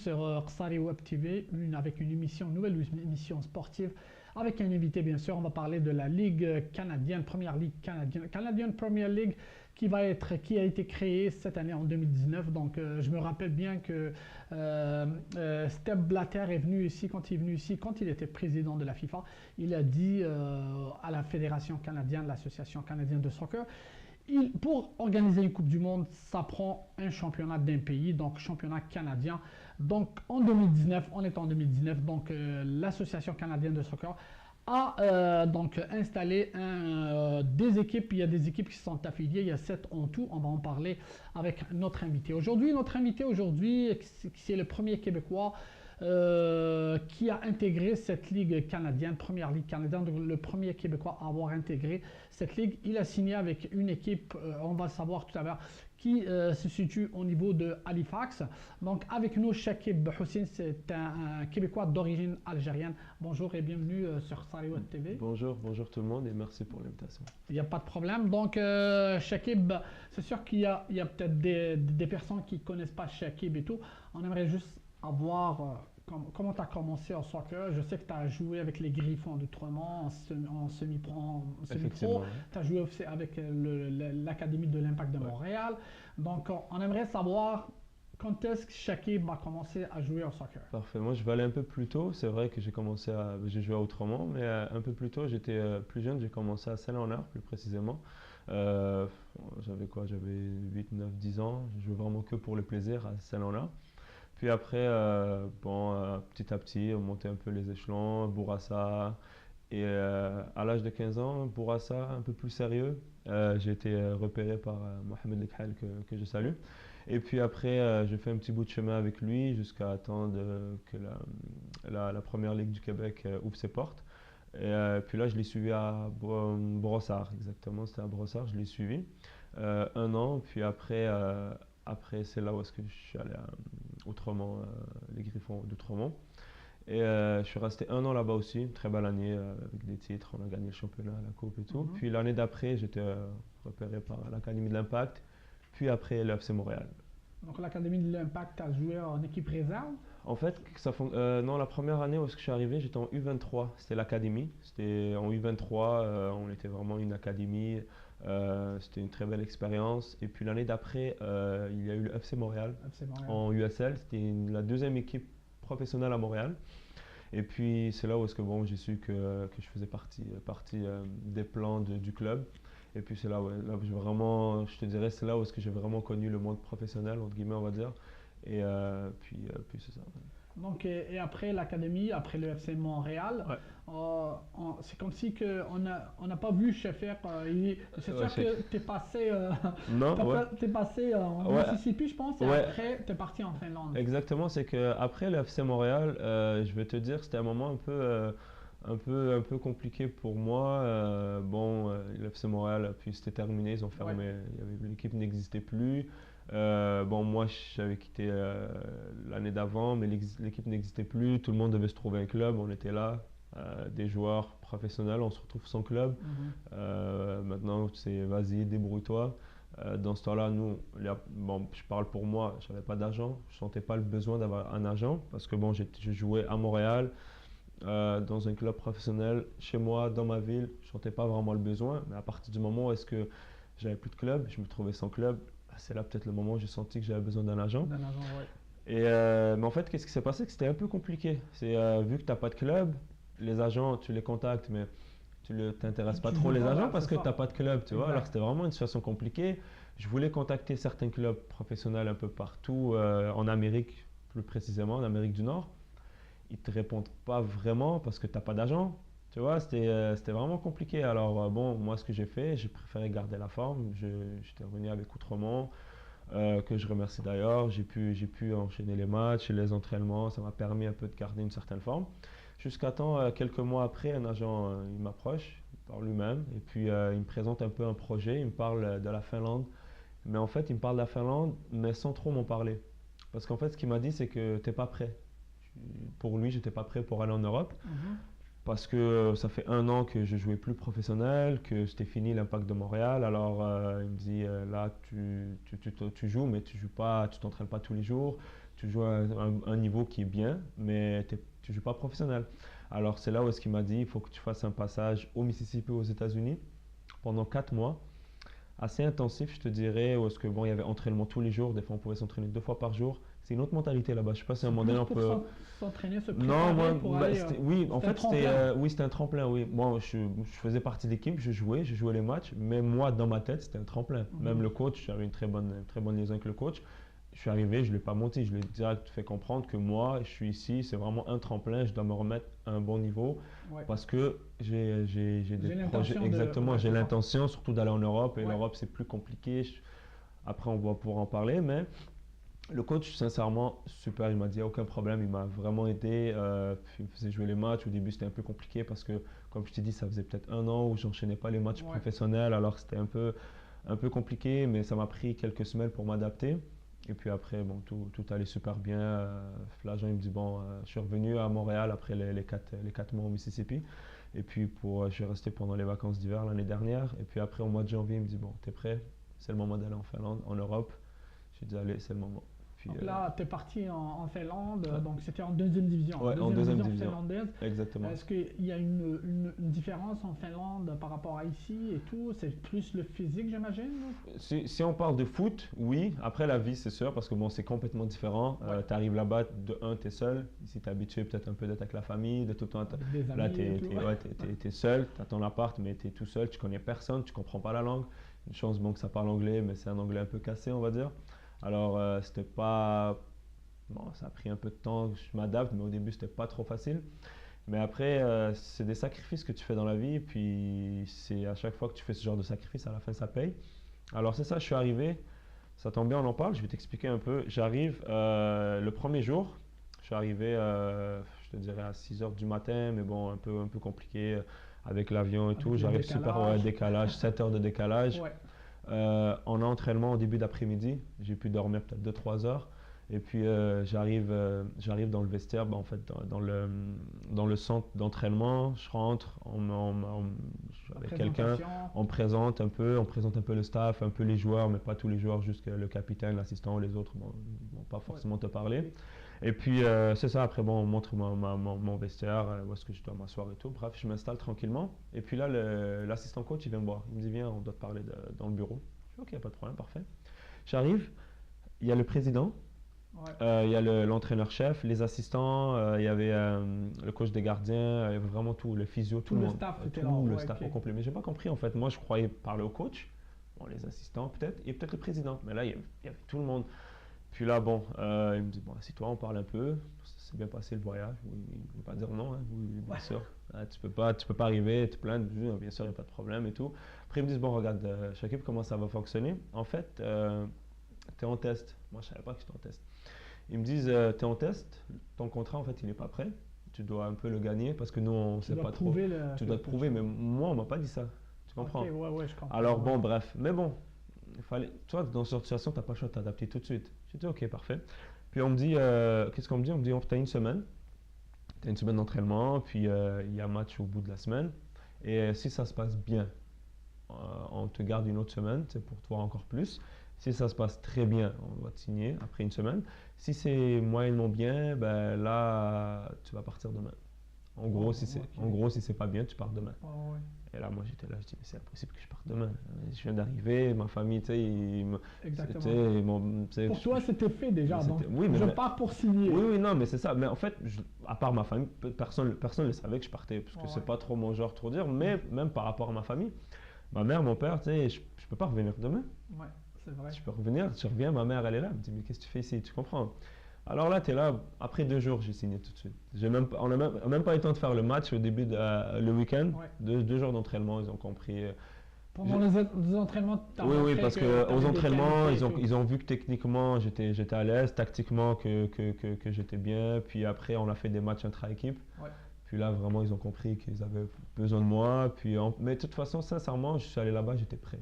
sur Rsari Web TV, avec une nouvelle émission sportive, avec un invité bien sûr. On va parler de la Ligue canadienne, Première Ligue canadienne, Canadian Premier League, qui a été créée cette année en 2019. Donc je me rappelle bien que Sepp Blatter est venu ici, quand il était président de la FIFA, il a dit à la Fédération canadienne, l'Association canadienne de soccer, pour organiser une Coupe du Monde, ça prend un championnat d'un pays, donc championnat canadien. Donc en 2019, on est en 2019, donc l'Association canadienne de soccer a donc installé des équipes. Il y a des équipes qui sont affiliées, il y a 7 en tout. On va en parler avec notre invité. Notre invité aujourd'hui, c'est le premier Québécois qui a intégré cette ligue canadienne, Première Ligue canadienne, donc le premier Québécois à avoir intégré cette ligue. Il a signé avec une équipe, on va le savoir tout à l'heure, qui se situe au niveau de Halifax. Donc avec nous, Chakib Houssine, c'est un Québécois d'origine algérienne. Bonjour et bienvenue sur Sariwat TV. Bonjour tout le monde et merci pour l'invitation. Il n'y a pas de problème. Donc Chakib, c'est sûr qu'il y a peut-être des personnes qui ne connaissent pas Chakib et tout. On aimerait juste avoir comment tu as commencé en soccer. Je sais que tu as joué avec les Griffons d'Outremont en semi-pro. Tu as joué aussi avec l'Académie de l'Impact de Montréal. Donc, on aimerait savoir quand est-ce que Chakib a commencé à jouer au soccer. Parfait. Moi, je vais aller un peu plus tôt. C'est vrai que j'ai joué à Outremont, mais un peu plus tôt, j'étais plus jeune. J'ai commencé à Saint-Léonard, plus précisément. J'avais 8, 9, 10 ans. Je jouais vraiment que pour le plaisir à Saint-Léonard. Puis après, petit à petit, on montait un peu les échelons, Bourassa. Et à l'âge de 15 ans, Bourassa, un peu plus sérieux, j'ai été repéré par Mohamed Lekhal, que je salue. Et puis après, j'ai fait un petit bout de chemin avec lui jusqu'à attendre que la Première Ligue du Québec ouvre ses portes. Et puis là, je l'ai suivi à Brossard, exactement, c'était à Brossard, je l'ai suivi 1 an. Puis après, c'est là où est-ce que je suis allé à Outremont, les Griffons d'Outremont. Et je suis resté 1 an là-bas aussi, une très belle année avec des titres, on a gagné le championnat, la coupe et tout. Puis l'année d'après, j'étais repéré par l'Académie de l'Impact, puis après le FC Montréal. Donc l'Académie de l'Impact, tu as joué en équipe réserve? En fait, non, la première année où je suis arrivé, j'étais en U23, c'était l'Académie. C'était en U23, on était vraiment une académie, c'était une très belle expérience. Et puis l'année d'après, il y a eu le FC Montréal, en USL, c'était la deuxième équipe professionnelle à Montréal. Et puis c'est là où j'ai su que je faisais partie des plans du club. Et puis c'est là où je te dirais, c'est là où j'ai vraiment connu le monde professionnel, entre guillemets, on va dire. Et puis c'est ça. Donc, et après l'académie, après le FC Montréal, c'est comme si on n'a pas vu Sheffer. C'est sûr que tu es passé, t'es passé en Mississippi, je pense, et après tu es parti en Finlande. Exactement, c'est qu'après le FC Montréal, je vais te dire, c'était un moment un peu compliqué pour moi. Le FC Montréal, puis c'était terminé, ils ont fermé, l'équipe n'existait plus. Moi j'avais quitté l'année d'avant, mais l'équipe n'existait plus, tout le monde devait se trouver un club, on était là, des joueurs professionnels, on se retrouve sans club. Maintenant c'est vas-y, débrouille-toi. Dans ce temps-là, nous, je parle pour moi, je n'avais pas d'argent, je ne sentais pas le besoin d'avoir un agent, parce que je jouais à Montréal, dans un club professionnel, chez moi, dans ma ville, je ne sentais pas vraiment le besoin, mais à partir du moment où j'avais plus de club, je me trouvais sans club, c'est là peut-être le moment où j'ai senti que j'avais besoin d'un agent. Et, mais en fait, qu'est-ce qui s'est passé? C'était un peu compliqué. Vu que tu n'as pas de club, les agents, tu les contactes, mais tu ne t'intéresses pas trop les agents parce que tu n'as pas de club, tu vois. Alors c'était vraiment une situation compliquée. Je voulais contacter certains clubs professionnels un peu partout, en Amérique, plus précisément, en Amérique du Nord. Ils ne te répondent pas vraiment parce que tu n'as pas d'agent. Tu vois, c'était vraiment compliqué. Alors moi ce que j'ai fait, j'ai préféré garder la forme. J'étais revenu avec Outremont, que je remercie d'ailleurs. J'ai pu enchaîner les matchs et les entraînements. Ça m'a permis un peu de garder une certaine forme. Jusqu'à temps, quelques mois après, un agent il m'approche par lui-même et puis il me présente un peu un projet. Il me parle de la Finlande. Mais en fait, il me parle de la Finlande, mais sans trop m'en parler. Parce qu'en fait, ce qu'il m'a dit, c'est que tu n'es pas prêt. Pour lui, j'étais pas prêt pour aller en Europe. Parce que ça fait 1 an que je jouais plus professionnel, que c'était fini l'Impact de Montréal. Alors il me dit là tu joues mais tu joues pas, tu t'entraînes pas tous les jours, tu joues à un niveau qui est bien, mais tu ne joues pas professionnel. Alors c'est là où est-ce qu'il m'a dit, il faut que tu fasses un passage au Mississippi, aux États-Unis, pendant 4 mois, assez intensif, je te dirais, où est-ce que bon, il y avait entraînement tous les jours, des fois on pouvait s'entraîner 2 fois par jour. C'est une autre mentalité là-bas. Je sais pas si à un moment donné on peut. S'entraîner, se Non, moi, préparer pour aller. oui, en fait, tremplin. oui, c'était un tremplin, oui. Moi, je faisais partie de l'équipe, je jouais les matchs, mais moi, dans ma tête, c'était un tremplin. Même le coach, j'avais une très bonne liaison avec le coach. Je suis arrivé, je ne l'ai pas monté, je lui ai direct fait comprendre que moi, je suis ici, c'est vraiment un tremplin, je dois me remettre à un bon niveau parce que j'ai des projets. Exactement, j'ai l'intention surtout d'aller en Europe et l'Europe, c'est plus compliqué. Après, on va pouvoir en parler, mais. Le coach, sincèrement, super, il m'a dit aucun problème, il m'a vraiment aidé. Il me faisait jouer les matchs. Au début, c'était un peu compliqué parce que, comme je t'ai dit, ça faisait peut-être 1 an où j'enchaînais pas les matchs professionnels, alors c'était un peu compliqué, mais ça m'a pris quelques semaines pour m'adapter. Et puis après, bon, tout allait super bien. L'agent, il me dit, bon, je suis revenu à Montréal après les 4 mois au Mississippi. Et puis, je suis resté pendant les vacances d'hiver l'année dernière. Et puis après, au mois de janvier, il me dit, bon, t'es prêt? C'est le moment d'aller en Finlande, en Europe. J'ai dit, allez, c'est le moment. Puis, donc là, tu es parti en Finlande, donc c'était en deuxième division. Ouais, en deuxième division finlandaise. Exactement. Est-ce qu'il y a une différence en Finlande par rapport à ici et tout? C'est plus le physique, j'imagine? Si on parle de foot, oui. Après, la vie, c'est sûr, parce que bon, c'est complètement différent. Tu arrives là-bas, de un, tu es seul. Ici, tu es habitué peut-être un peu d'être avec la famille, de tout le temps. Là, tu es seul, tu as ton appart, mais tu es tout seul, tu connais personne, tu comprends pas la langue. Une chance, bon, que ça parle anglais, mais c'est un anglais un peu cassé, on va dire. Alors, c'était pas. Bon, ça a pris un peu de temps, je m'adapte, mais au début, c'était pas trop facile. Mais après, c'est des sacrifices que tu fais dans la vie, et puis c'est à chaque fois que tu fais ce genre de sacrifice, à la fin, ça paye. Alors, c'est ça, je suis arrivé, ça tombe bien, on en parle, je vais t'expliquer un peu. J'arrive le premier jour, je suis arrivé, je te dirais, à 6 h du matin, mais bon, un peu compliqué avec l'avion et tout. J'arrive super décalage, 7 heures de décalage. En entraînement au début d'après-midi, j'ai pu dormir peut-être 2-3 heures. Et puis j'arrive dans le vestiaire, en fait, dans le centre d'entraînement. Je rentre, avec quelqu'un, on présente un peu le staff, un peu les joueurs, mais pas tous les joueurs, juste le capitaine, l'assistant, les autres, bon, ils vont pas forcément te parler. Et puis c'est ça, après bon, on montre mon vestiaire, où est-ce que je dois m'asseoir et tout. Bref, je m'installe tranquillement. Et puis là, l'assistant coach, il vient me voir. Il me dit, viens, on doit te parler dans le bureau. Je dis, ok, pas de problème, parfait. J'arrive, il y a le président, il y a l'entraîneur-chef, les assistants, il y avait le coach des gardiens, il y avait vraiment tout, le physio, tout le monde. Le staff au complet. Mais j'ai pas compris en fait. Moi, je croyais parler au coach, bon, les assistants peut-être, et peut-être le président. Mais là, il y avait tout le monde. Puis là, bon, il me dit, bon, assis-toi, on parle un peu. Ça s'est bien passé le voyage. Il ne veut pas dire non, hein. Oui, bien sûr. Tu peux pas arriver, te plaindre. Bien sûr, il n'y a pas de problème et tout. Après, ils me disent, bon, regarde, Shakib, comment ça va fonctionner? En fait, tu es en test. Moi, je ne savais pas que j'étais en test. Ils me disent, tu es en test, ton contrat, en fait, il n'est pas prêt. Tu dois un peu le gagner parce que nous, on ne sait pas trop. Tu dois te prouver, mais moi, on ne m'a pas dit ça. Tu comprends? Okay, je comprends. Alors, bon, bref. Mais bon. Toi, dans cette situation, tu n'as pas le choix de t'adapter tout de suite. J'ai dit, ok, parfait. Puis on me dit, qu'est-ce qu'on me dit? On me dit, tu as une semaine. Tu as une semaine d'entraînement, puis il y a un match au bout de la semaine. Et si ça se passe bien, on te garde une autre semaine, c'est pour te voir encore plus. Si ça se passe très bien, on va te signer après une semaine. Si c'est moyennement bien, ben là, tu vas partir demain. En gros, si c'est pas bien, tu pars demain. Et là, moi, j'étais là, je dis, mais c'est impossible que je parte demain. Je viens d'arriver, ma famille, tu sais, exactement. Pour toi, c'était fait déjà, donc je pars pour signer. Oui, non, mais c'est ça. Mais en fait, à part ma famille, personne ne savait que je partais, parce que c'est pas trop mon genre, trop dire. Mais même par rapport à ma famille, ma mère, mon père, tu sais, je peux pas revenir demain. Ouais, c'est vrai. Je peux revenir, je reviens, ma mère, elle est là. Elle me dit, mais qu'est-ce que tu fais ici? Tu comprends? Alors là, tu es là, après 2 jours, j'ai signé tout de suite. On n'a même pas eu le temps de faire le match au début, le week-end. 2 jours d'entraînement, ils ont compris. Pendant les entraînements, oui, parce qu'aux entraînements, ils ont vu que techniquement, j'étais à l'aise, tactiquement, que j'étais bien. Puis après, on a fait des matchs intra-équipe. Puis là, vraiment, ils ont compris qu'ils avaient besoin de moi. Mais de toute façon, sincèrement, je suis allé là-bas, j'étais prêt.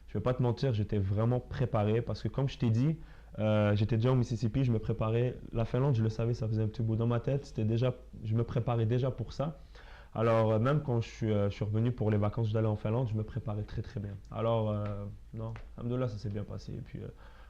Je ne vais pas te mentir, j'étais vraiment préparé parce que comme je t'ai dit, j'étais déjà au Mississippi, je me préparais. La Finlande, je le savais, ça faisait un petit bout dans ma tête. Je me préparais déjà pour ça. Alors, même quand je suis revenu pour les vacances, j'allais en Finlande, je me préparais très très bien. Alors, non, alhamdoulilah, ça s'est bien passé. Et puis,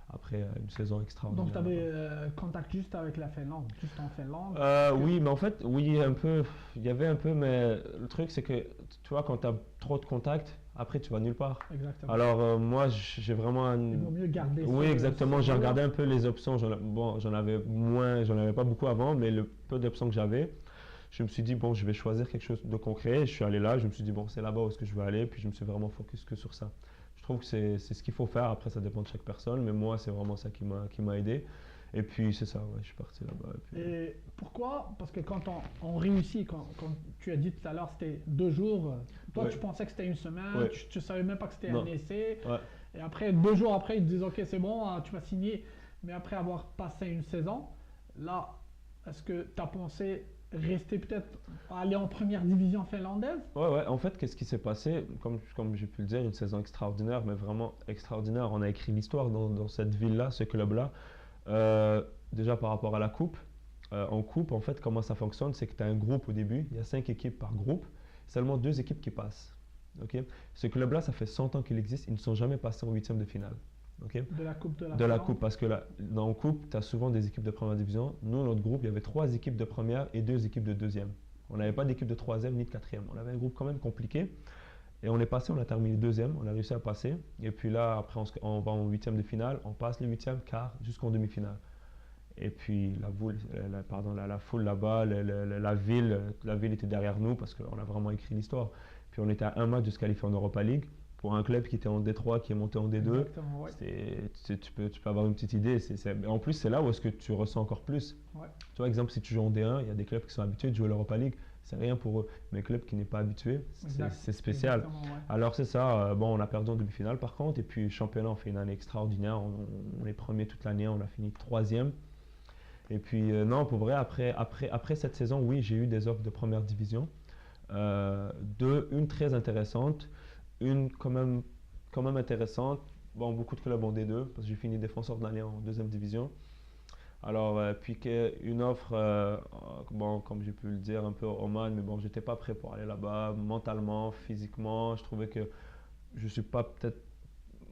après une saison extraordinaire. Donc, tu avais contact juste avec la Finlande, juste en Finlande? Oui, mais en fait, oui, un peu. Il y avait un peu, mais le truc, c'est que, tu vois, quand tu as trop de contacts, après, tu vas nulle part. Exactement. Alors, moi, j'ai vraiment Il vaut mieux garder Oui, exactement. J'ai regardé voilà. un peu les options. Bon, j'en avais moins, j'en avais pas beaucoup avant, mais le peu d'options que j'avais, je me suis dit, bon, je vais choisir quelque chose de concret. Je suis allé là, je me suis dit, bon, c'est là-bas où est-ce que je veux aller, puis je me suis vraiment focus que sur ça. Je trouve que c'est ce qu'il faut faire. Après, ça dépend de chaque personne, mais moi, c'est vraiment ça qui m'a aidé. Et puis, c'est ça, ouais, je suis parti là-bas. Et pourquoi? Parce que quand on réussit, quand tu as dit tout à l'heure, c'était 2 jours, toi, Ouais. tu pensais que c'était une semaine, Ouais. tu ne savais même pas que c'était Non. un essai. Ouais. Et après, 2 jours après, ils te disent, OK, c'est bon, tu vas signer. Mais après avoir passé une saison, là, est-ce que tu as pensé rester peut-être, aller en première division finlandaise? Ouais. En fait, qu'est-ce qui s'est passé? Comme j'ai pu le dire, une saison extraordinaire, mais vraiment extraordinaire. On a écrit l'histoire dans cette ville-là, ce club-là. Déjà par rapport à la coupe. En coupe, en fait, comment ça fonctionne? C'est que tu as un groupe au début, il y a 5 équipes par groupe, seulement 2 équipes qui passent. Ok. Ce club-là, ça fait 100 ans qu'il existe, ils ne sont jamais passés en huitième de finale. Okay. De la coupe de la De la Finlande? coupe, parce que dans la coupe, tu as souvent des équipes de première division. Nous, notre groupe, il y avait 3 équipes de première et 2 équipes de deuxième. On n'avait pas d'équipe de troisième ni de quatrième. On avait un groupe quand même compliqué. Et on est passé, on a terminé deuxième, on a réussi à passer. Et puis là, après, on va en huitième de finale, on passe les huitièmes, quart, jusqu'en demi-finale. Et puis la foule là-bas, la ville était derrière nous parce qu'on a vraiment écrit l'histoire. Puis on était à un match de se qualifier en Europa League pour un club qui était en D3, qui est monté en D2. Exactement, ouais. Tu peux avoir une petite idée. En plus, c'est là où est-ce que tu ressens encore plus. Ouais. Tu vois, exemple, si tu joues en D1, il y a des clubs qui sont habitués de jouer l'Europa League. C'est rien pour eux. Mais un club qui n'est pas habitué, c'est spécial. Exactement, ouais. Alors c'est ça, bon, on a perdu en demi-finale par contre. Et puis championnat, on fait une année extraordinaire. On est premier toute l'année, on a fini troisième. Et puis non, pour vrai, après cette saison, oui, j'ai eu des offres de première division. Une très intéressante, une quand même intéressante. Bon, beaucoup de clubs ont D2 parce que j'ai fini défenseur de l'année en deuxième division. Alors, puis une offre, bon, comme j'ai pu le dire, un peu Oman, mais bon, j'étais pas prêt pour aller là-bas, mentalement, physiquement. Je trouvais que je suis pas peut-être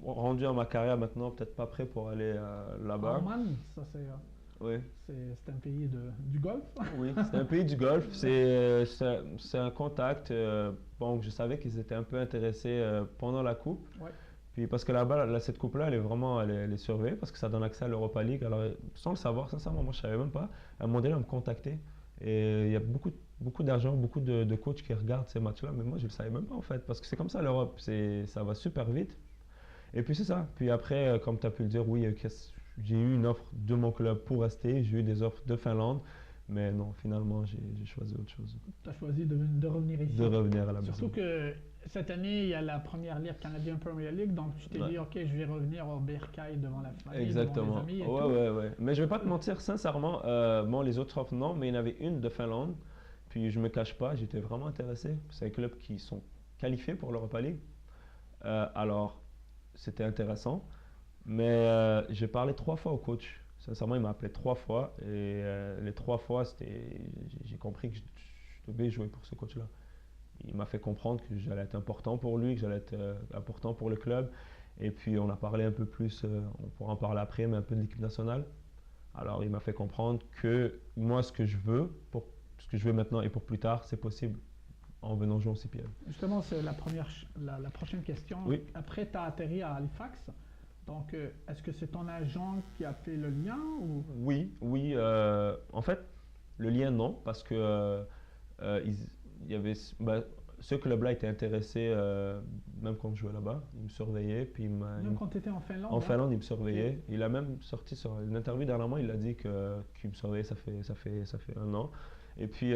rendu à ma carrière maintenant, peut-être pas prêt pour aller là-bas. Oman, ça c'est... Oui. C'est un pays du Golfe. Oui, c'est un pays du Golfe. C'est un contact. Bon, je savais qu'ils étaient un peu intéressés pendant la coupe. Ouais. Puis parce que là-bas, cette coupe-là, elle est surveillée parce que ça donne accès à l'Europa League. Alors, sans le savoir, sincèrement, moi, je ne savais même pas. À un moment donné, on me contactait. Et il y a beaucoup d'argent, beaucoup de coachs qui regardent ces matchs-là. Mais moi, je ne le savais même pas, en fait. Parce que c'est comme ça, l'Europe. Ça va super vite. Et puis, c'est ça. Puis après, comme tu as pu le dire, oui, j'ai eu une offre de mon club pour rester. J'ai eu des offres de Finlande. Mais non, finalement, j'ai choisi autre chose. Tu as choisi de revenir ici. De revenir à la maison. Surtout que cette année, il y a la première ligue, Canadian Premier League. Donc, tu t'es dit, OK, je vais revenir au Bercail devant la famille, exactement. devant les amis et tout. Ouais. Mais je ne vais pas te mentir, sincèrement, bon, les autres offres, non. Mais il y en avait une de Finlande. Puis, je ne me cache pas, j'étais vraiment intéressé. C'est un club qui sont qualifiés pour l'Europa League. Alors, c'était intéressant. Mais j'ai parlé 3 fois au coach. Sincèrement, il m'a appelé 3 fois. Et les 3 fois, j'ai compris que je devais jouer pour ce coach-là. Il m'a fait comprendre que j'allais être important pour lui, que j'allais être important pour le club. Et puis, on a parlé un peu plus, on pourra en parler après, mais un peu de l'équipe nationale. Alors, il m'a fait comprendre que moi, ce que je veux maintenant et pour plus tard, c'est possible en venant jouer au CPL. Justement, c'est la prochaine question. Oui. Après, tu as atterri à Halifax. Donc, est-ce que c'est ton agent qui a fait le lien ou... Oui. En fait, le lien, non, parce que il y avait, ce club-là était intéressé, même quand je jouais là-bas, il me surveillait. Puis même quand tu étais en Finlande? En Finlande, il me surveillait. Il a même sorti sur une interview dernièrement, il a dit qu'il me surveillait, ça fait 1 an. Et puis,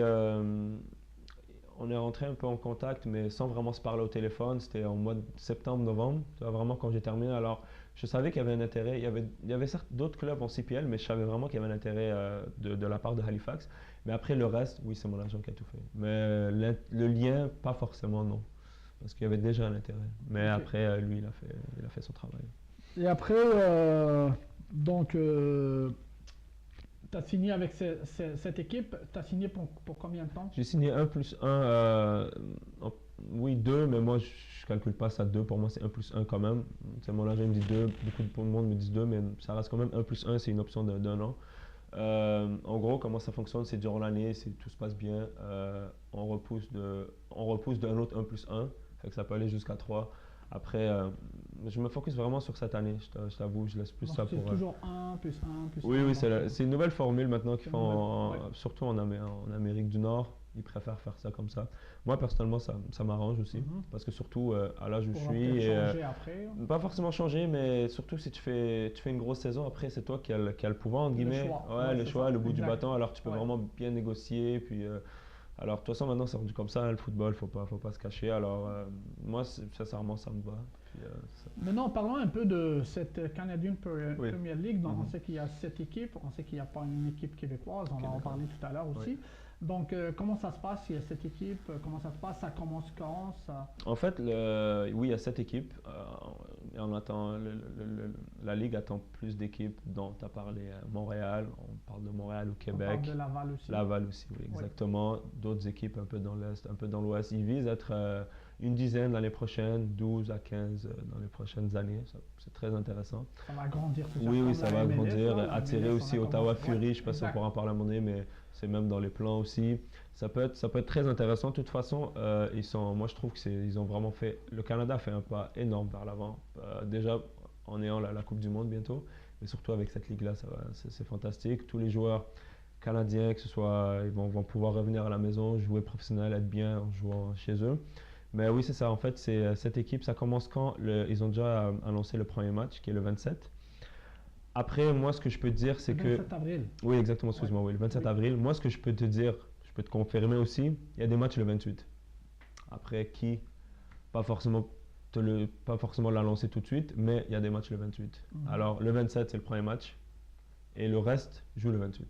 on est rentré un peu en contact, mais sans vraiment se parler au téléphone. C'était en mois de septembre, novembre, vraiment quand j'ai terminé. Alors, je savais qu'il y avait un intérêt. Il y avait certes d'autres clubs en CPL, mais je savais vraiment qu'il y avait un intérêt de la part de Halifax. Mais après, le reste, oui, c'est mon agent qui a tout fait. Mais le lien, pas forcément, non. Parce qu'il y avait déjà un intérêt. Mais okay. Après, lui, il a fait son travail. Et après, donc, Tu as signé avec cette équipe, tu as signé pour combien de temps? J'ai signé 1+1, oui 2, mais moi je ne calcule pas ça 2, pour moi c'est 1+1 quand même. C'est mon agent me dit 2, beaucoup de monde me dit 2, mais ça reste quand même 1+1, c'est une option d'un an. En gros, comment ça fonctionne, c'est durant l'année, si tout se passe bien, on repousse d'un autre 1+1, fait que ça peut aller jusqu'à 3. Après, je me focus vraiment sur cette année, je t'avoue, je laisse plus Donc ça c'est pour... toujours 1 plus 1 plus Oui, 1. oui, c'est une nouvelle formule maintenant qu'ils C'est font, ouais. surtout en Amérique du Nord. Ils préfèrent faire ça comme ça. Moi, personnellement, ça m'arrange aussi. Mhm. Parce que surtout, à l'âge où je Pour suis, peut-être et, changer après. pas forcément changer, mais surtout si tu fais une grosse saison, après, c'est toi qui as le pouvoir, entre Le guillemets. choix. Ouais, Ouais, le c'est choix, ça. le bout du Exact. bâton. Alors, tu peux Ouais. vraiment bien négocier. Puis, alors, de toute façon, maintenant, c'est rendu comme ça, hein, le football, faut pas se cacher. Alors, moi, sincèrement, ça me va. Puis, Maintenant, parlons un peu de cette Canadian Oui. Premier League. Donc, on Mhm. sait qu'il y a 7 équipes. On sait qu'il n'y a pas une équipe québécoise. On va en Québécois. parler tout à l'heure aussi. Oui. Donc, comment ça se passe? Il y a 7 équipes. Comment ça se passe? Ça commence quand? En fait, oui, il y a 7 équipes. Et on attend, la Ligue attend plus d'équipes dont tu as parlé. Montréal, on parle de Montréal ou On parle Québec. de Laval aussi. Laval aussi, oui, Oui. exactement. D'autres équipes un peu dans l'Est, un peu dans l'Ouest. Ils visent à être une dizaine l'année prochaine, 12 à 15 dans les prochaines années. C'est très intéressant. Ça va grandir tout ça. Oui, Comme oui, ça la va MLS, grandir. là, la Attirer MLS, on aussi a Ottawa commencé. Fury, Ouais, je ne sais pas si on exact. pourra en parler à un moment donné, mais c'est même dans les plans aussi. Ça peut être très intéressant. De toute façon, moi je trouve ils ont vraiment fait. Le Canada a fait un pas énorme vers l'avant. Déjà en ayant la Coupe du Monde bientôt, mais surtout avec cette ligue-là, c'est fantastique. Tous les joueurs canadiens, que ce soit, ils vont pouvoir revenir à la maison, jouer professionnel, être bien en jouant chez eux. Mais oui, c'est ça. En fait, c'est cette équipe, ça commence quand ils ont déjà annoncé le premier match, qui est le 27. Après, moi, ce que je peux te dire, c'est Le que 27 avril. oui, exactement, Ouais. excuse-moi, oui, le 27 Oui. avril. Moi, ce que je peux te dire, je peux te confirmer aussi, il y a des matchs le 28. Après, pas forcément l'annoncer tout de suite, mais il y a des matchs le 28. Mhm. Alors, le 27, c'est le premier match, et le reste joue le 28.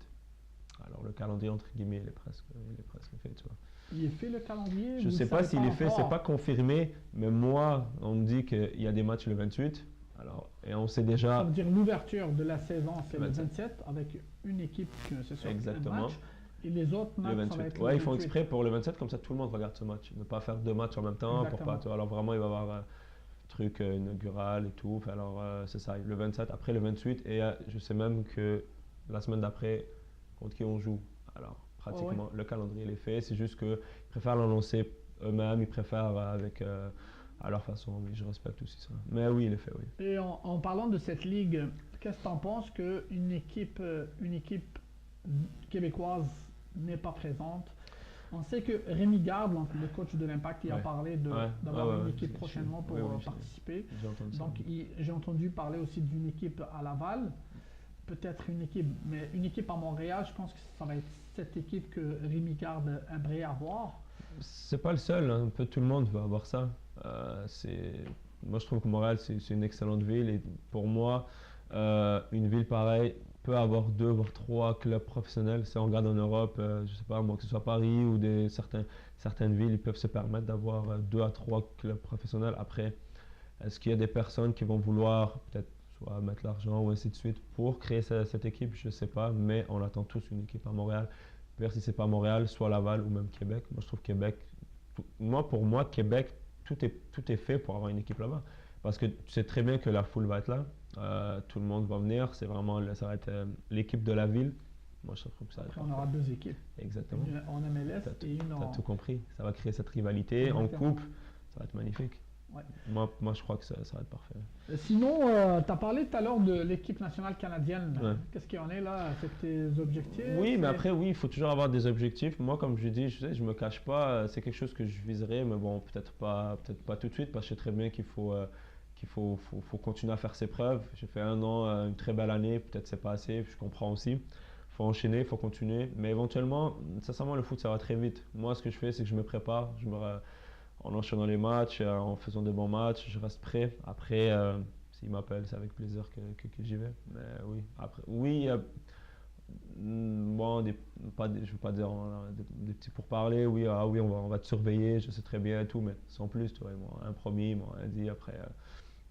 Alors, le calendrier, entre guillemets, il est presque fait, tu vois. Il est fait le calendrier? Je ne Vous sais le pas savez s'il est fait, c'est encore? pas confirmé, mais moi, on me dit qu'il y a des matchs le 28. Alors, et on sait Ça déjà veut dire l'ouverture de la saison, c'est le 27. 27 avec une équipe que c'est sûr un exactement match. Et les autres le matchs, ça va 28. être Ouais, le ils font 28. exprès pour le 27, comme ça tout le monde regarde ce match. Ne pas faire deux matchs en même temps pour pas. Exactement. Alors vraiment, il va y avoir un truc inaugural et tout. Enfin, alors, c'est ça, le 27, après le 28. Et je sais même que la semaine d'après, contre qui on joue. Alors, Oh, oui. pratiquement, le calendrier il est fait. C'est juste qu'ils préfèrent l'annoncer eux-mêmes, ils préfèrent avec. À leur façon, oui, je respecte aussi ça. Mais oui, il est fait, oui. Et en parlant de cette ligue, qu'est-ce que tu en penses qu'une équipe québécoise n'est pas présente? On sait que Rémi Garde, donc le coach de l'Impact, il a Ouais. parlé Ouais, d'avoir une ouais, équipe prochainement pour oui, oui, participer. j'ai entendu ça. Donc j'ai entendu parler aussi d'une équipe à Laval, peut-être une équipe, mais une équipe à Montréal, je pense que ça va être cette équipe que Rémi Garde aimerait avoir. C'est pas le seul, hein. Un peu tout le monde va avoir ça. Moi, je trouve que Montréal, c'est une excellente ville. Et pour moi, une ville pareille peut avoir 2 voire 3 clubs professionnels. Si on regarde en Europe, je sais pas moi, que ce soit Paris ou certaines villes, ils peuvent se permettre d'avoir 2 à 3 clubs professionnels. Après, est-ce qu'il y a des personnes qui vont vouloir peut-être soit mettre l'argent ou ainsi de suite pour créer cette équipe? Je ne sais pas, mais on attend tous une équipe à Montréal. Peut-être si ce n'est pas Montréal, soit Laval ou même Québec. Moi, je trouve Québec, pour moi, Québec, tout est fait pour avoir une équipe là-bas. Parce que tu sais très bien que la foule va être là, tout le monde va venir, ça va être l'équipe de la ville. Moi, je trouve que ça va être Après, on aura parfait. 2 équipes, Exactement. une en MLS T'as et une Tu as en... tout compris. Ça va créer cette rivalité en Exactement. coupe. Ça va être magnifique. Ouais. Moi, je crois que ça va être parfait. Sinon, tu as parlé tout à l'heure de l'équipe nationale canadienne. Ouais. Qu'est-ce qu'il y en est là? C'est tes objectifs? Oui, mais après, oui, il faut toujours avoir des objectifs. Moi, comme je dis, je me cache pas, c'est quelque chose que je viserai, mais bon, peut-être pas tout de suite, parce que je sais très bien faut continuer à faire ses preuves. J'ai fait un an, une très belle année, peut-être c'est pas assez, je comprends aussi. Il faut enchaîner, il faut continuer, mais éventuellement, sincèrement, le foot, ça va très vite. Moi, ce que je fais, c'est que je me prépare, en enchaînant les matchs, en faisant de bons matchs, je reste prêt. Après, s'il m'appelle, c'est avec plaisir que j'y vais. Mais oui, après, oui, il y a bon, je veux pas dire des petits pourparlers, oui, oui, on va te surveiller, je sais très bien et tout, mais sans plus, tu vois, un promis, ils m'ont rien dit, après,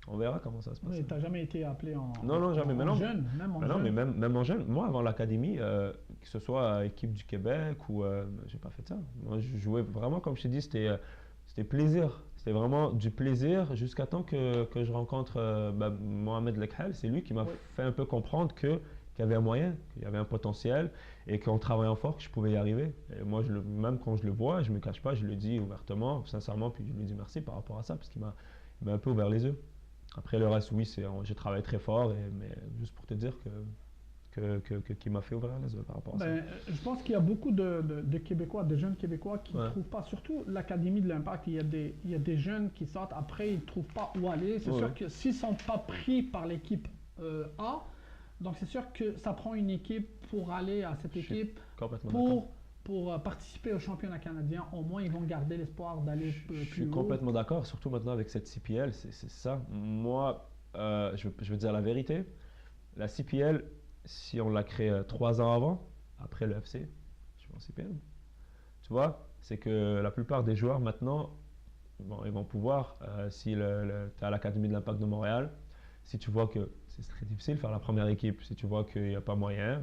On verra comment ça se passe. Oui, tu n'as jamais été appelé Non, jamais. en jeune, même en jeune. Non, mais même en jeune, moi avant l'académie, que ce soit à équipe du Québec ou j'ai pas fait ça. Moi, je jouais vraiment, comme je t'ai dit, c'était plaisir. C'était vraiment du plaisir jusqu'à temps que je rencontre Mohamed Lekhal. C'est lui qui m'a fait un peu comprendre qu'il y avait un moyen, qu'il y avait un potentiel et qu'en travaillant fort, que je pouvais y arriver. Et moi, même quand je le vois, je ne me cache pas, je le dis ouvertement, sincèrement, puis je lui dis merci par rapport à ça parce qu'il m'a un peu ouvert les yeux. Après le reste, oui, j'ai travaillé très fort, mais juste pour te dire qui m'a fait ouvrir les yeux par rapport à ça. Je pense qu'il y a beaucoup de Québécois, de jeunes Québécois qui ne trouvent pas, surtout l'Académie de l'Impact, il y a des jeunes qui sortent, après ils ne trouvent pas où aller. C'est sûr que s'ils ne sont pas pris par l'équipe A, donc c'est sûr que ça prend une équipe pour aller à cette équipe, pour participer au championnat canadien. Au moins, ils vont garder l'espoir d'aller plus haut. Je suis complètement d'accord, surtout maintenant avec cette CPL, c'est ça. Moi, je veux dire la vérité, la CPL, si on l'a créée 3 ans avant, après le FC, je suis en CPL. Tu vois, c'est que la plupart des joueurs maintenant, ils vont pouvoir, si tu es à l'Académie de l'Impact de Montréal, si tu vois que c'est très difficile de faire la première équipe, si tu vois qu'il n'y a pas moyen,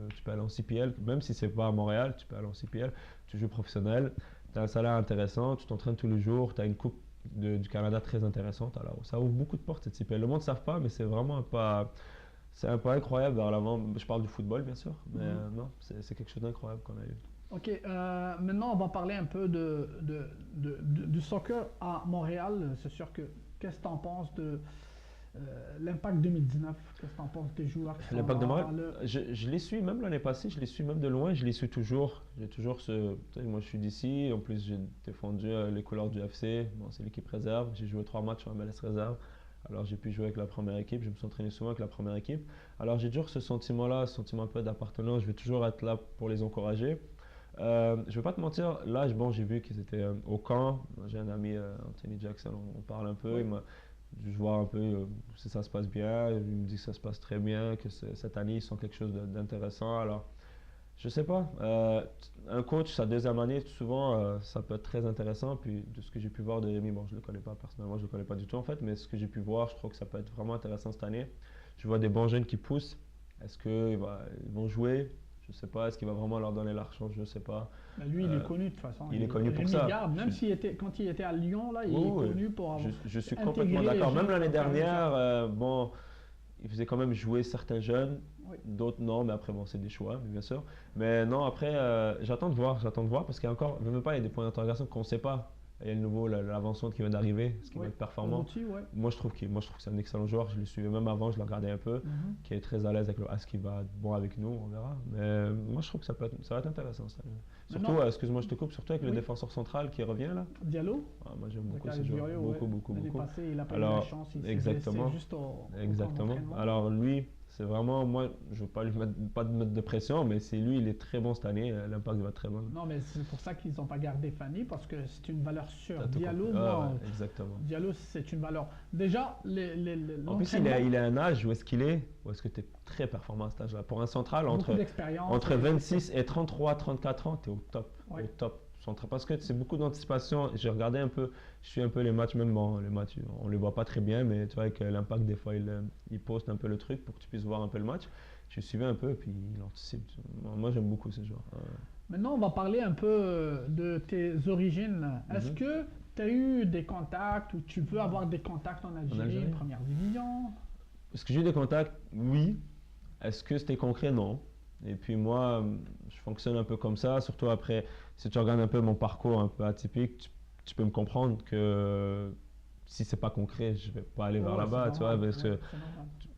tu peux aller en CPL, même si ce n'est pas à Montréal, tu peux aller en CPL, tu joues professionnel, tu as un salaire intéressant, tu t'entraînes tous les jours, tu as une coupe du Canada très intéressante, alors ça ouvre beaucoup de portes cette CPL. Le monde ne savent pas, mais c'est vraiment c'est un pas incroyable vers l'avant. Je parle du football bien sûr, mais non, c'est quelque chose d'incroyable qu'on a eu. Ok, maintenant on va parler un peu du soccer à Montréal. C'est sûr que, qu'est-ce que tu en penses de l'Impact 2019? Qu'est-ce que tu en penses des joueurs qui sont l'Impact de Montréal, je les suis même l'année passée, je les suis même de loin, je les suis toujours. J'ai toujours moi je suis d'ici, en plus j'ai défendu les couleurs du FC, bon, c'est l'équipe réserve, j'ai joué 3 matchs en MLS réserve. Alors j'ai pu jouer avec la première équipe, je me suis entraîné souvent avec la première équipe. Alors j'ai toujours ce sentiment-là, ce sentiment un peu d'appartenance, je vais toujours être là pour les encourager. Je ne vais pas te mentir, là j'ai vu qu'ils étaient au camp, j'ai un ami Anthony Jackson, on parle un peu, je vois un peu si ça se passe bien, il me dit que ça se passe très bien, que cette année ils sont quelque chose d'intéressant. Alors je sais pas, un coach sa deuxième année, souvent ça peut être très intéressant. Puis de ce que j'ai pu voir de Rémi, bon je le connais pas personnellement, je le connais pas du tout en fait, mais ce que j'ai pu voir, je trouve que ça peut être vraiment intéressant cette année. Je vois des bons jeunes qui poussent. Est-ce qu'ils vont jouer? Je sais pas. Est-ce qu'il va vraiment leur donner leur chance? Je sais pas. Lui, il est connu de toute façon. Il est connu pour ça. Garde, même quand il était à Lyon, là, il est connu pour avoir. Je suis complètement d'accord. Même l'année dernière, il faisait quand même jouer certains jeunes. D'autres non, mais après bon c'est des choix, bien sûr. Mais non, après j'attends de voir parce qu'il y a encore, même pas, il y a des points d'interrogation qu'on ne sait pas. Il y a le nouveau, l'avancement qui vient d'arriver, ce qui va être performant. Moi je trouve que c'est un excellent joueur, je le suivais même avant, je le regardais un peu, qui est très à l'aise avec le As qui va être bon avec nous, on verra. Mais moi je trouve que ça va être intéressant cette année. Surtout, excuse-moi je te coupe, surtout avec le défenseur central qui revient là. Diallo. Moi j'aime beaucoup ce joueur, beaucoup. L'année passée, il a pas eu la chance, il exactement. juste au Alors lui, c'est vraiment, moi, je ne veux pas lui mettre de pression, mais c'est lui, il est très bon cette année. L'Impact va être très bon. Non, mais c'est pour ça qu'ils n'ont pas gardé Fanny, parce que c'est une valeur sûre. Diallo, exactement. Diallo, c'est une valeur. Déjà, en plus, il a un âge, où est-ce qu'il est? Où est-ce que tu es très performant à cet âge-là? Pour un central, entre 26 et 33, 34 ans, tu es au top. Au top. Parce que c'est beaucoup d'anticipation. J'ai regardé un peu, je suis un peu les matchs, même bon, les matchs, on les voit pas très bien, mais tu vois que l'Impact des fois il poste un peu le truc pour que tu puisses voir un peu le match. Je suivais un peu et puis il anticipe. Moi j'aime beaucoup ce joueur. Maintenant on va parler un peu de tes origines. Est-ce que tu as eu des contacts ou tu veux avoir des contacts en Algérie, première division? Est-ce que j'ai eu des contacts? Oui. Est-ce que c'était concret? Non. Et puis moi, je fonctionne un peu comme ça, surtout après, si tu regardes un peu mon parcours un peu atypique, tu peux me comprendre que si c'est pas concret, je vais pas aller vers là-bas, tu vois, parce que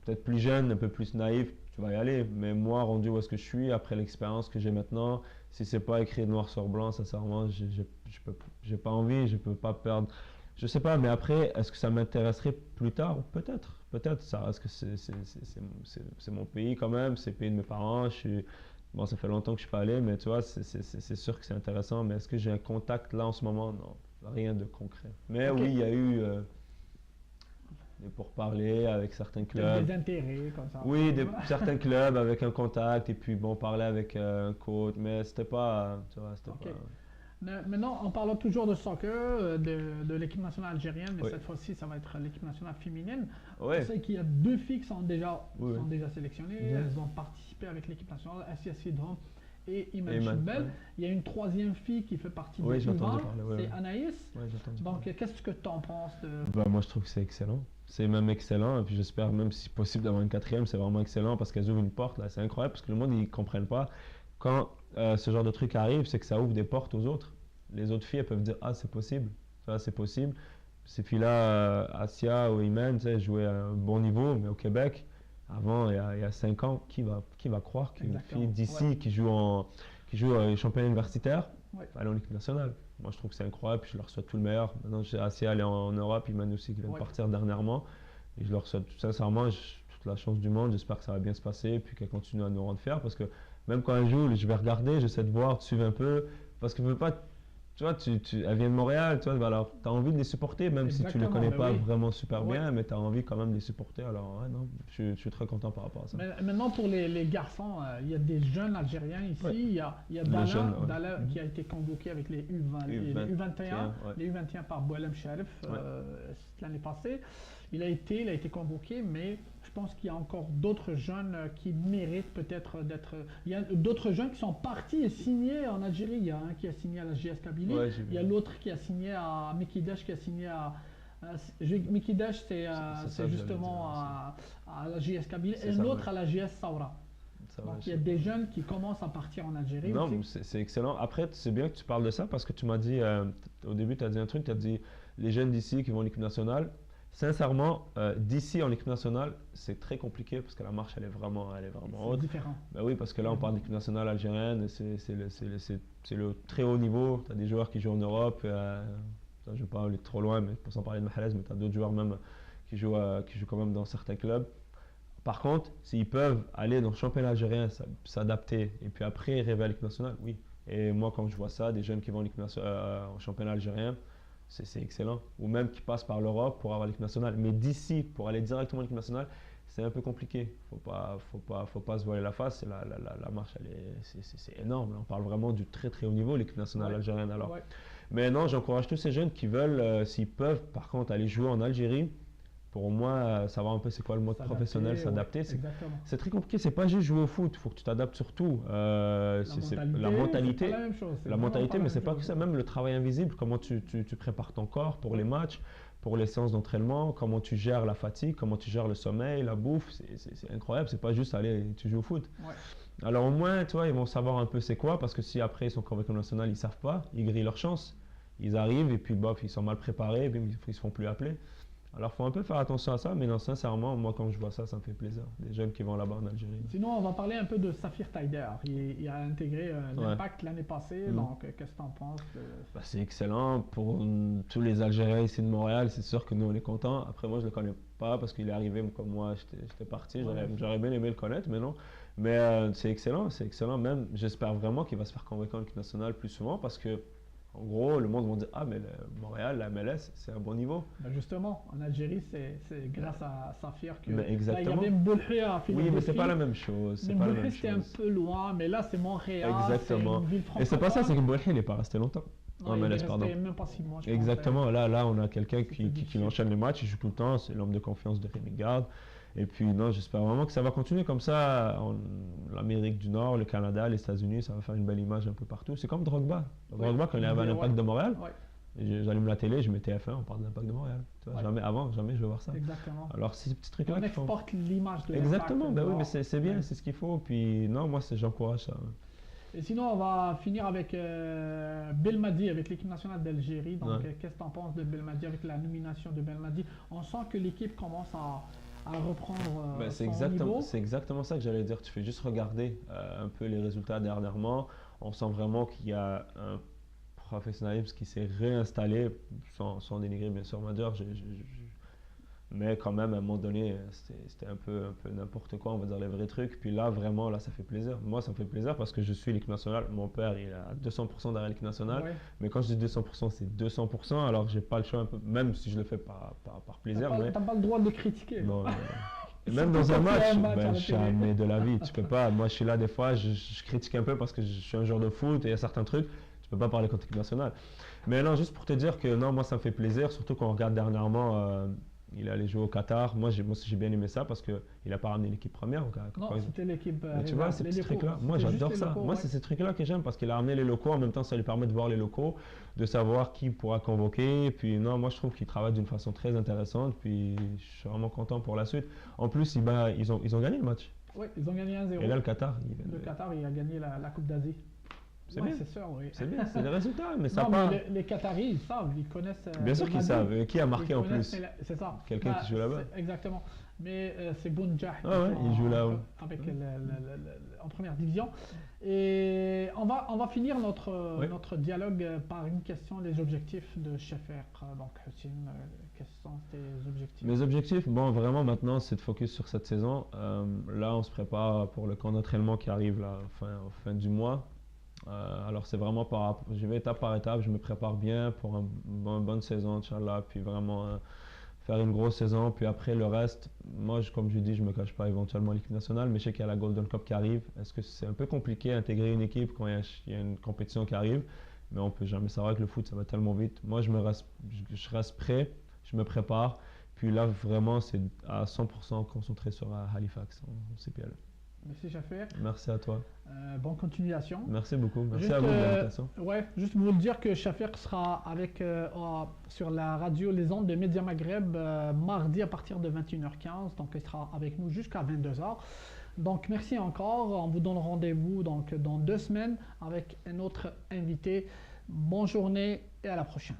peut-être plus jeune, un peu plus naïf, tu vas y aller. Mais moi, rendu où est-ce que je suis, après l'expérience que j'ai maintenant, si c'est pas écrit noir sur blanc, sincèrement, j'ai pas envie, je peux pas perdre. Je sais pas, mais après, est-ce que ça m'intéresserait plus tard? Peut-être, ça reste que c'est mon pays quand même, c'est le pays de mes parents. Bon, ça fait longtemps que je suis pas allé, mais tu vois, c'est sûr que c'est intéressant. Mais est-ce que j'ai un contact là en ce moment? Non, rien de concret. Mais oui, il y a eu des pourparlers avec certains clubs. Des intérêts comme ça. Oui, certains clubs avec un contact et puis bon, parler avec un coach, mais c'était pas, tu vois, c'était pas. Maintenant, en parlant toujours de soccer, de l'équipe nationale algérienne, mais Oui. cette fois-ci, ça va être l'équipe nationale féminine. On Ouais. sait qu'il y a deux filles qui Oui, sont oui. déjà sélectionnées. Mhm. Elles ont participé avec l'équipe nationale, Assia Sidran et Iman Et Choubel. ouais. Il y a une troisième fille qui fait partie Oui, des j'ai entendu U20, parler. Ouais, c'est ouais. Anaïs. Ouais, j'ai entendu Donc, parler. qu'est-ce que tu en penses de... Bah, moi, je trouve que c'est excellent. C'est même excellent. Et puis, j'espère même si possible d'avoir une quatrième. C'est vraiment excellent parce qu'elles ouvrent une porte. Là, c'est incroyable parce que le monde, ils ne comprennent pas. Quand ce genre de truc arrive, c'est que ça ouvre des portes aux autres. Les autres filles, elles peuvent dire, ah, c'est possible. Ça, c'est possible. Ces filles-là, Asia ou Iman, tu sais, jouaient à un bon niveau, mais au Québec, avant, il y a 5 ans, qui va croire qu'une Exactement, fille d'ici ouais. qui joue championnat universitaire Ouais. va aller en équipe nationale? Moi, je trouve que c'est incroyable, puis je leur souhaite tout le meilleur. Maintenant, j'ai assez allé en Europe, Iman aussi qui vient de Ouais. partir dernièrement. Et je leur souhaite sincèrement toute la chance du monde. J'espère que ça va bien se passer, puis qu'elle continue à nous rendre fiers. Parce que même quand elle joue, je vais regarder, j'essaie de voir, de suivre un peu. Parce que je veux pas. Tu vois, elle vient de Montréal, tu vois, alors tu as envie de les supporter, même si tu ne les Exactement, connais ben pas oui. vraiment super Ouais. bien, mais tu as envie quand même de les supporter. Alors, ouais, non, je suis très content par rapport à ça. Mais maintenant, pour les garçons, il y a des jeunes Algériens ici. Ouais. Il y a Les Dala, jeunes, ouais. Dala qui a été convoqué avec les U20, les U21, ouais. les U21 par Boualem Sharif l'année passée. Il a été convoqué, mais je pense qu'il y a encore d'autres jeunes qui méritent peut-être d'être. Il y a d'autres jeunes qui sont partis et signés en Algérie. Il y a un qui a signé à la JS Kabylie. Ouais, j'ai Il y a vu. l'autre qui a signé à Mekidash, qui a signé à. Mekidash, C'est ça c'est que j'allais justement à la JS Kabylie C'est et ça, l'autre ouais. à la JS Saoura. Ça va, Donc il y a des jeunes qui commencent à partir en Algérie non, aussi. mais c'est excellent. Après, c'est bien que tu parles de ça parce que tu m'as dit, au début, tu as dit un truc, tu as dit les jeunes d'ici qui vont en équipe nationale. Sincèrement, d'ici en équipe nationale, c'est très compliqué parce que la marche, elle est vraiment C'est haute. différent. Ben oui, parce que là, on parle d'équipe nationale algérienne, et c'est le très haut niveau. Tu as des joueurs qui jouent en Europe, je ne vais pas aller trop loin, mais pour s'en parler de Mahrez, mais tu as d'autres joueurs même qui jouent quand même dans certains clubs. Par contre, s'ils peuvent aller dans le championnat algérien, s'adapter, et puis après rêver à l'équipe nationale, oui. Et moi, quand je vois ça, des jeunes qui vont en championnat algérien, c'est excellent. Ou même qui passent par l'Europe pour avoir l'équipe nationale. Mais d'ici, pour aller directement à l'équipe nationale, c'est un peu compliqué. Faut pas se voiler la face. La marche, c'est énorme. On parle vraiment du très très haut niveau, l'équipe nationale Ouais. algérienne. Alors. Ouais. Mais non, j'encourage tous ces jeunes qui veulent, s'ils peuvent, par contre, aller jouer en Algérie, pour au moins savoir un peu c'est quoi le mode professionnel, s'adapter. Exactement. C'est très compliqué, c'est pas juste jouer au foot, il faut que tu t'adaptes sur tout. La mentalité, c'est pas la même chose. C'est la vraiment mentalité, pas la mais même c'est pas chose. que ça, même le travail invisible, comment tu prépares ton corps pour les matchs, pour les séances d'entraînement, comment tu gères la fatigue, comment tu gères le sommeil, la bouffe, c'est incroyable, c'est pas juste aller, tu joues au foot. Ouais. Alors au moins, tu vois, ils vont savoir un peu c'est quoi, parce que si après ils sont convaincus national, ils savent pas, ils grillent leur chance. Ils arrivent et puis bof, ils sont mal préparés, et puis ils se font plus appeler. Alors, il faut un peu faire attention à ça, mais non, sincèrement, moi, quand je vois ça, ça me fait plaisir. Des jeunes qui vont là-bas en Algérie. Sinon, on va parler un peu de Safir Taider. Il a intégré l'Impact l'année passée. Donc, qu'est-ce que tu en penses Bah, c'est excellent. Pour tous les Algériens ici de Montréal, c'est sûr que nous, on est contents. Après, moi, je ne le connais pas parce qu'il est arrivé comme moi, j'étais parti. J'aurais bien aimé le connaître, mais non. Mais c'est excellent. Même, j'espère vraiment qu'il va se faire convaincre en équipe nationale plus souvent parce que, en gros, le monde va dire ah, mais Montréal, la MLS, c'est un bon niveau. Ben justement, en Algérie, c'est grâce à Safir que. Mais exactement. Là, il y avait Mboulhi à Philadelphie. Oui, mais c'est pas la même chose. Mais Mboulhi, c'était un peu loin, mais là, c'est Montréal. Exactement. C'est une ville et c'est pas ça, c'est francophone. que Mboulhi, il n'est pas resté longtemps. Non, il est resté même pas 6 mois. Je Exactement. pense, Là, on a quelqu'un C'est qui difficile. enchaîne les matchs, il joue tout le temps. C'est l'homme de confiance de Rémi Garde. Et puis, non, j'espère vraiment que ça va continuer comme ça. L'Amérique du Nord, le Canada, les États-Unis, ça va faire une belle image un peu partout. C'est comme Drogba. Drogba, quand il avait l'Impact de Montréal, j'allume la télé, je mets TF1, on parle de l'Impact de Montréal. Tu vois, jamais je vais voir ça. Exactement. Alors, c'est ces petits trucs-là On qui font. exporte l'image de Exactement, l'Impact ben oui, dehors. mais c'est bien, c'est ce qu'il faut. Puis, non, moi, j'encourage ça. Et sinon, on va finir avec Belmadi, avec l'équipe nationale d'Algérie. Donc, Ouais. qu'est-ce que tu en penses de Belmadi, avec la nomination de Belmadi? On sent que l'équipe commence à reprendre Ben, son niveau. c'est exactement ça que j'allais dire. Tu fais juste regarder un peu les résultats dernièrement. On sent vraiment qu'il y a un professionnalisme qui s'est réinstallé, sans dénigrer bien sûr Madeur. Mais quand même, à un moment donné, c'était un peu n'importe quoi, on va dire les vrais trucs. Puis là, vraiment, là, ça fait plaisir. Moi, ça me fait plaisir parce que je suis l'équipe nationale. Mon père, il est à 200% derrière l'équipe nationale. Ouais. Mais quand je dis 200%, c'est 200%. Alors, j'ai pas le choix, un peu, même si je le fais par plaisir. T'as pas le droit de critiquer. Non, non, non. Et Surtout même dans un quand match, il y a un match à la télé. jamais de la vie. Tu peux pas. Moi, je suis là des fois, je critique un peu parce que je suis un joueur de foot et il y a certains trucs. Tu peux pas parler contre l'équipe nationale. Mais non, juste pour te dire que non, moi ça me fait plaisir, surtout quand on regarde dernièrement, il est allé jouer au Qatar. Moi aussi j'ai bien aimé ça parce qu'il n'a pas ramené l'équipe première. Non, c'était l'équipe. Mais tu vois, ces petits trucs-là, moi j'adore ça. Moi, c'est ces trucs-là que j'aime parce qu'il a ramené les locaux. En même temps, ça lui permet de voir les locaux, de savoir qui pourra convoquer. Et puis, non, moi je trouve qu'il travaille d'une façon très intéressante. Puis, je suis vraiment content pour la suite. En plus, ils ont gagné le match. Oui, ils ont gagné 1-0. Et là, le Qatar, Qatar, il a gagné la Coupe d'Asie. C'est bien. C'est sûr, oui. C'est bien, c'est des résultats. Mais ça non, part. mais les Qataris, ils savent, ils connaissent. Bien sûr qu'ils savent. Qui a marqué en plus? C'est ça. Quelqu'un qui joue là-bas. Exactement. Mais c'est Bounjah. Ah ouais, il joue là-haut. Avec en première division. Et on va finir notre dialogue par une question, les objectifs de Shafeq. Donc, Hussein, quels sont tes objectifs? Mes objectifs, bon, vraiment maintenant, c'est de focus sur cette saison. Là, on se prépare pour le camp d'entraînement qui arrive là, fin du mois. Alors, c'est vraiment je vais étape par étape, je me prépare bien pour une bonne saison, Inch'Allah, puis vraiment faire une grosse saison. Puis après, le reste, moi, comme je dis, je ne me cache pas éventuellement l'équipe nationale, mais je sais qu'il y a la Golden Cup qui arrive. Est-ce que c'est un peu compliqué d'intégrer une équipe quand il y a une compétition qui arrive? Mais on ne peut jamais savoir que le foot, ça va tellement vite. Moi, je reste prêt, je me prépare. Puis là, vraiment, c'est à 100% concentré sur Halifax en CPL. Merci Shafeq. Merci à toi. Bonne continuation. Merci beaucoup. Merci à vous de l'invitation. Ouais, juste vous le dire que Shafeq sera sur la radio Les Ondes de Média Maghreb mardi à partir de 21h15. Donc il sera avec nous jusqu'à 22h. Donc merci encore. On vous donne rendez-vous donc dans 2 semaines avec un autre invité. Bonne journée et à la prochaine.